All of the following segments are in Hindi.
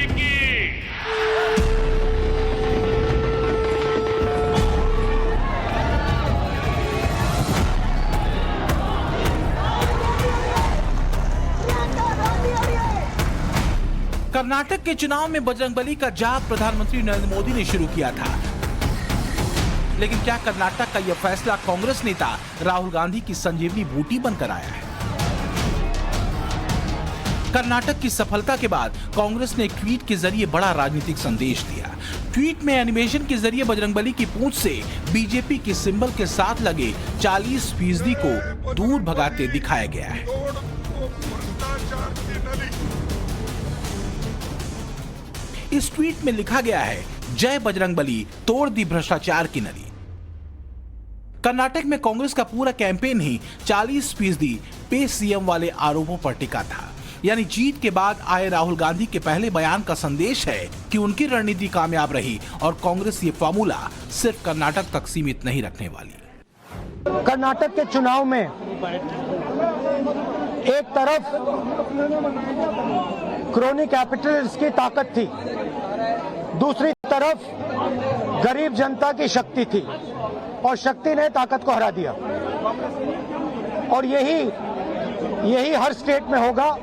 की। कर्नाटक के चुनाव में बजरंगबली का जाप प्रधानमंत्री नरेंद्र मोदी ने शुरू किया था, लेकिन क्या कर्नाटक का यह फैसला कांग्रेस नेता राहुल गांधी की संजीवनी बूटी बनकर आया है? कर्नाटक की सफलता के बाद कांग्रेस ने एक ट्वीट के जरिए बड़ा राजनीतिक संदेश दिया। ट्वीट में एनिमेशन के जरिए बजरंगबली की पूंछ से बीजेपी के सिंबल के साथ लगे 40% को दूर भगाते दिखाया गया है। इस ट्वीट में लिखा गया है, जय बजरंगबली, तोड़ दी भ्रष्टाचार की नली। कर्नाटक में कांग्रेस का पूरा कैंपेन ही 40% पे सीएम वाले आरोपों पर टिका था। यानी जीत के बाद आए राहुल गांधी के पहले बयान का संदेश है कि उनकी रणनीति कामयाब रही और कांग्रेस ये फॉर्मूला सिर्फ कर्नाटक तक सीमित नहीं रखने वाली। कर्नाटक के चुनाव में एक तरफ क्रोनी कैपिटलिस्ट की ताकत थी, दूसरी तरफ गरीब जनता की शक्ति थी और शक्ति ने ताकत को हरा दिया। और यही हर स्टेट में होगा।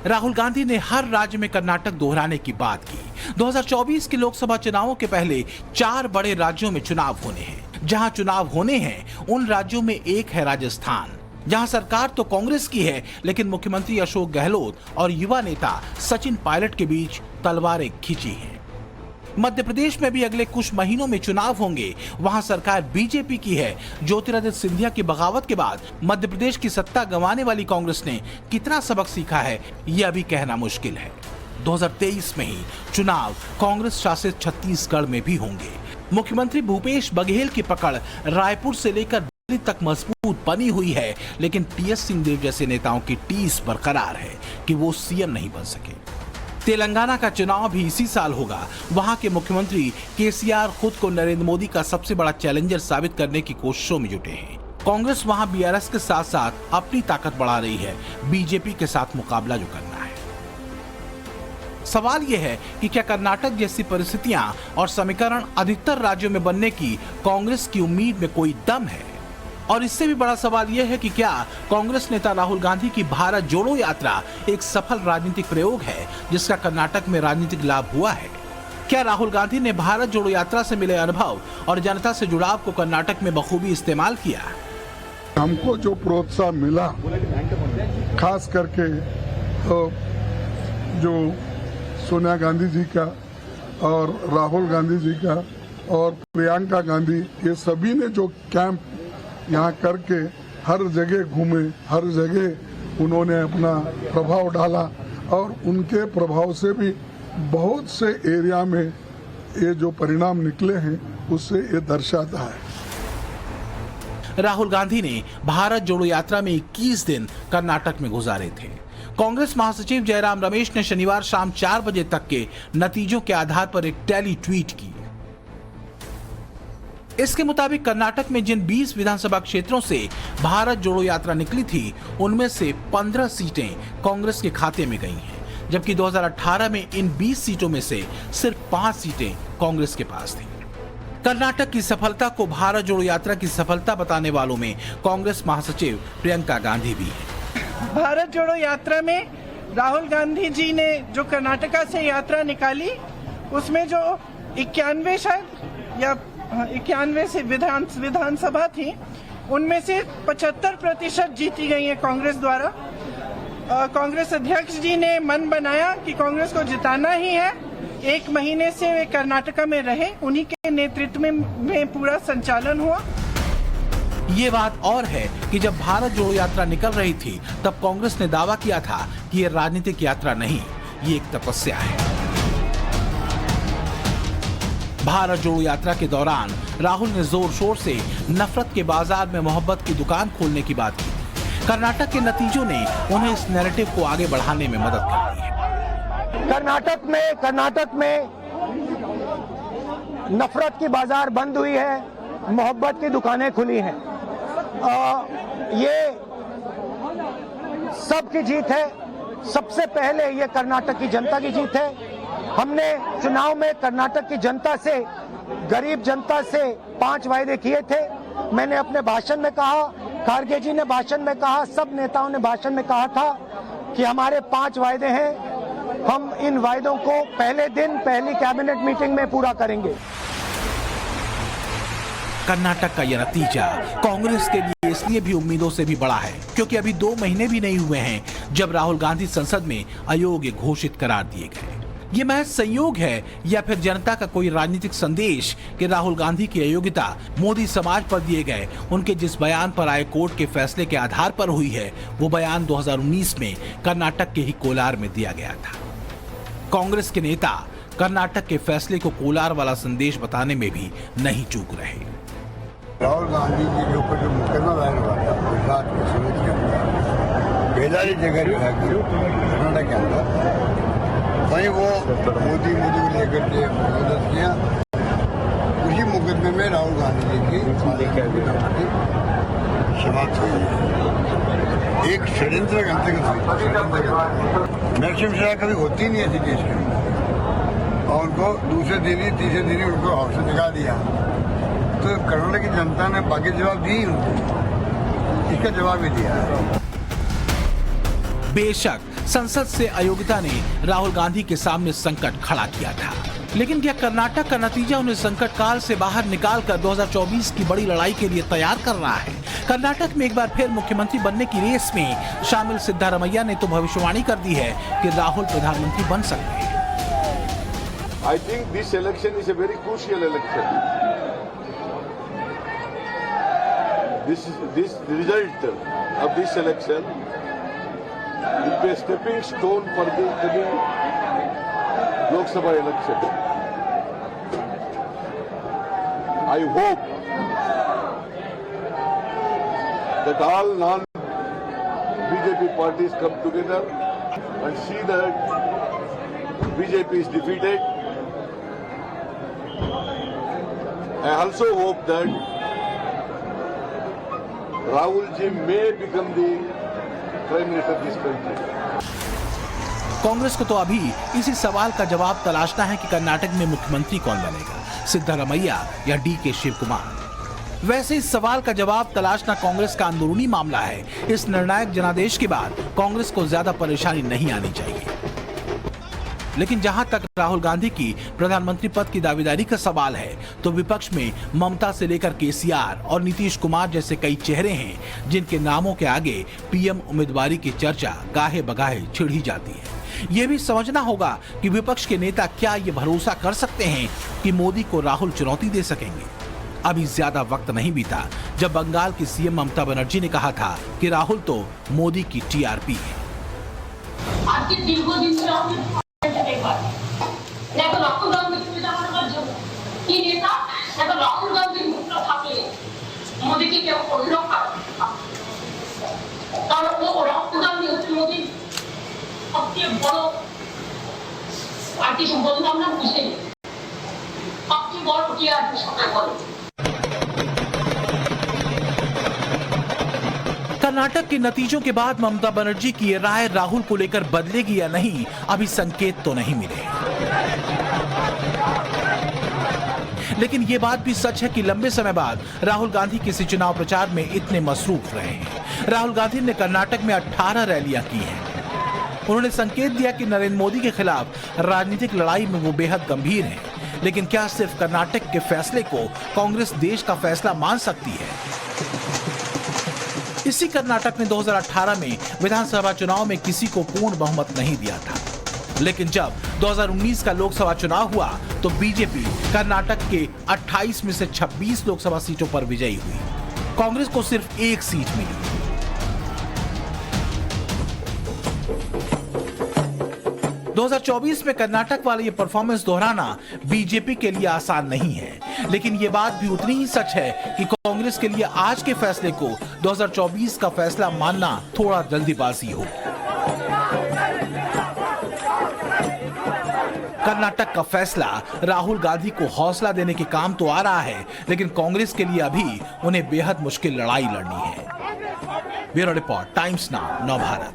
राहुल गांधी ने हर राज्य में कर्नाटक दोहराने की बात की। 2024 के लोकसभा चुनावों के पहले 4 बड़े राज्यों में चुनाव होने हैं। जहां चुनाव होने हैं उन राज्यों में एक है राजस्थान, जहां सरकार तो कांग्रेस की है, लेकिन मुख्यमंत्री अशोक गहलोत और युवा नेता सचिन पायलट के बीच तलवारें खिंची हैं। मध्य प्रदेश में भी अगले कुछ महीनों में चुनाव होंगे। वहां सरकार बीजेपी की है। ज्योतिरादित्य सिंधिया की बगावत के बाद मध्य प्रदेश की सत्ता गंवाने वाली कांग्रेस ने कितना सबक सीखा है, यह अभी कहना मुश्किल है। 2023 में ही चुनाव कांग्रेस शासित छत्तीसगढ़ में भी होंगे। मुख्यमंत्री भूपेश बघेल की पकड़ रायपुर से लेकर दिल्ली तक मजबूत बनी हुई है, लेकिन टीएस सिंहदेव जैसे नेताओं की टीस बरकरार है कि वो सीएम नहीं बन सके। तेलंगाना का चुनाव भी इसी साल होगा। वहां के मुख्यमंत्री केसीआर खुद को नरेंद्र मोदी का सबसे बड़ा चैलेंजर साबित करने की कोशिशों में जुटे हैं। कांग्रेस वहां बीआरएस के साथ साथ अपनी ताकत बढ़ा रही है, बीजेपी के साथ मुकाबला जो करना है। सवाल यह है कि क्या कर्नाटक जैसी परिस्थितियां और समीकरण अधिकतर राज्यों में बनने की कांग्रेस की उम्मीद में कोई दम है? और इससे भी बड़ा सवाल यह है कि क्या कांग्रेस नेता राहुल गांधी की भारत जोड़ो यात्रा एक सफल राजनीतिक प्रयोग है जिसका कर्नाटक में राजनीतिक लाभ हुआ है? क्या राहुल गांधी ने भारत जोड़ो यात्रा से मिले अनुभव और जनता से जुड़ाव को कर्नाटक में बखूबी इस्तेमाल किया? हमको जो प्रोत्साहन मिला, खास करके जो सोनिया गांधी जी का और राहुल गांधी जी का और प्रियंका गांधी, ये सभी ने जो कैंप यहाँ करके हर जगह घूमे, हर जगह उन्होंने अपना प्रभाव डाला और उनके प्रभाव से भी बहुत से एरिया में ये जो परिणाम निकले हैं उससे ये दर्शाता है। राहुल गांधी ने भारत जोड़ो यात्रा में 21 दिन कर्नाटक में गुजारे थे। कांग्रेस महासचिव जयराम रमेश ने शनिवार शाम 4 बजे तक के नतीजों के आधार पर एक टैली ट्वीट की। इसके मुताबिक कर्नाटक में जिन 20 विधानसभा क्षेत्रों से भारत जोड़ो यात्रा निकली थी, उनमें से 15 सीटें कांग्रेस के खाते में गई हैं, जबकि 2018 में इन 20 सीटों में से सिर्फ 5 सीटें कांग्रेस के पास थी। कर्नाटक की सफलता को भारत जोड़ो यात्रा की सफलता बताने वालों में कांग्रेस महासचिव प्रियंका गांधी भी है। भारत जोड़ो यात्रा में राहुल गांधी जी ने जो कर्नाटका से यात्रा निकाली, उसमें जो 91 शायद या 91 से विधानसभा थी, उनमें से 75% जीती गई है कांग्रेस द्वारा। कांग्रेस अध्यक्ष जी ने मन बनाया कि कांग्रेस को जिताना ही है। 1 महीने से वे कर्नाटका में रहे, उन्हीं के नेतृत्व में पूरा संचालन हुआ। ये बात और है कि जब भारत जोड़ो यात्रा निकल रही थी, तब कांग्रेस ने दावा किया था कि ये राजनीतिक यात्रा नहीं, ये एक तपस्या है। भारत जोड़ो यात्रा के दौरान राहुल ने जोर शोर से नफरत के बाजार में मोहब्बत की दुकान खोलने की बात की। कर्नाटक के नतीजों ने उन्हें इस नैरेटिव को आगे बढ़ाने में मदद कर दी है। कर्नाटक में नफरत की बाजार बंद हुई है, मोहब्बत की दुकानें खुली हैं। ये सबकी जीत है, सबसे पहले ये कर्नाटक की जनता की जीत है। हमने चुनाव में कर्नाटक की जनता से, गरीब जनता से 5 वायदे किए थे। मैंने अपने भाषण में कहा, खारगे जी ने भाषण में कहा, सब नेताओं ने भाषण में कहा था कि हमारे 5 वायदे हैं। हम इन वायदों को पहले दिन पहली कैबिनेट मीटिंग में पूरा करेंगे। कर्नाटक का यह नतीजा कांग्रेस के लिए इसलिए भी उम्मीदों से भी बड़ा है क्योंकि अभी 2 महीने भी नहीं हुए हैं जब राहुल गांधी संसद में अयोग्य घोषित करार दिए गए। ये महज संयोग है या फिर जनता का कोई राजनीतिक संदेश कि राहुल गांधी की अयोग्यता मोदी समाज पर दिए गए उनके जिस बयान पर आए कोर्ट के फैसले के आधार पर हुई है, वो बयान 2019 में कर्नाटक के ही कोलार में दिया गया था। कांग्रेस के नेता कर्नाटक के फैसले को कोलार वाला संदेश बताने में भी नहीं चूक रहे। राहुल गांधी जी के ऊपर जो मुकदमा दायर हुआ था गुजरात के सूरत के अंदर, बेलारी जगह जो है कर्नाटक के अंदर, वहीं वो मोदी को लेकर के मदद किया। उसी मुकदमे में राहुल गांधी जी की समाप्त हुई। एक षड्यंत्र के अंतर्गत मैक्सिमम सजा कभी होती नहीं ऐसी देश के अंदर, और उनको दूसरे दिन ही तीसरे दिन ही उनको हाउस से निकाल दिया। तो कर्नाटक की जनता ने बाकी जवाब दी, इसका जवाब भी दिया है। बेशक संसद से अयोग्यता ने राहुल गांधी के सामने संकट खड़ा किया था, लेकिन क्या कर्नाटक का नतीजा उन्हें संकट काल से बाहर निकालकर 2024 की बड़ी लड़ाई के लिए तैयार कर रहा है? कर्नाटक में एक बार फिर मुख्यमंत्री बनने की रेस में शामिल सिद्धारमैया ने तो भविष्यवाणी कर दी है कि राहुल प्रधानमंत्री बन सकते हैं। I think this election is a very crucial election. This result of this election will be a stepping stone for the coming Lok Sabha election. I hope that all non-BJP parties come together and see that BJP is defeated. I also hope that Rahul ji may become the Prime Minister of this country. Congress को तो अभी इसी सवाल का जवाब तलाशना है कि कर्नाटक में मुख्यमंत्री कौन बनेगा, सिद्धारमैया या DK शिव कुमार। वैसे इस सवाल का जवाब तलाशना कांग्रेस का अंदरूनी मामला है। इस निर्णायक जनादेश के बाद कांग्रेस को ज्यादा परेशानी नहीं आनी चाहिए। लेकिन जहां तक राहुल गांधी की प्रधानमंत्री पद की दावेदारी का सवाल है, तो विपक्ष में ममता से लेकर KCR और नीतीश कुमार जैसे कई चेहरे हैं जिनके नामों के आगे PM उम्मीदवारी की चर्चा गाहे बगाहे छिड़ ही जाती है। ये भी समझना होगा कि विपक्ष के नेता क्या ये भरोसा कर सकते हैं कि मोदी को राहुल चुनौती दे सकेंगे। अभी ज्यादा वक्त नहीं बीता जब बंगाल की CM ममता बनर्जी ने कहा था कि राहुल तो मोदी की TRP है। রাহুল গান্ধীর মুখটা থাকলে মোদীকে কেউ অন্য কারণ ও রাহুল গান্ধী হচ্ছে মোদীর সবচেয়ে বড় পার্টি সম্পর্কে আমরা বুঝে নিই, সবচেয়ে বড় টিআরপি সরকার করে। कर्नाटक के नतीजों के बाद ममता बनर्जी की ये राय राहुल को लेकर बदलेगी या नहीं, अभी संकेत तो नहीं मिले। लेकिन ये बात भी सच है कि लंबे समय बाद राहुल गांधी किसी चुनाव प्रचार में इतने मसरूफ रहे हैं। राहुल गांधी ने कर्नाटक में 18 रैलियां की हैं। उन्होंने संकेत दिया कि नरेंद्र मोदी के खिलाफ राजनीतिक लड़ाई में वो बेहद गंभीर हैं। लेकिन क्या सिर्फ कर्नाटक के फैसले को कांग्रेस देश का फैसला मान सकती है? इसी कर्नाटक ने 2018 में विधानसभा चुनाव में किसी को पूर्ण बहुमत नहीं दिया था, लेकिन जब 2019 का लोकसभा चुनाव हुआ तो बीजेपी कर्नाटक के 28 में से 26 लोकसभा सीटों पर विजयी हुई। कांग्रेस को सिर्फ 1 सीट मिली। दो 2024 में कर्नाटक वाला ये परफॉर्मेंस दोहराना बीजेपी के लिए आसान नहीं है, लेकिन ये बात भी उतनी ही सच है कि कांग्रेस के लिए आज के फैसले को 2024 का फैसला मानना थोड़ा जल्दीबाजी होगी। कर्नाटक का फैसला राहुल गांधी को हौसला देने के काम तो आ रहा है, लेकिन कांग्रेस के लिए अभी उन्हें बेहद मुश्किल लड़ाई लड़नी है। ब्यूरो रिपोर्ट, टाइम्स नाउ, नव भारत।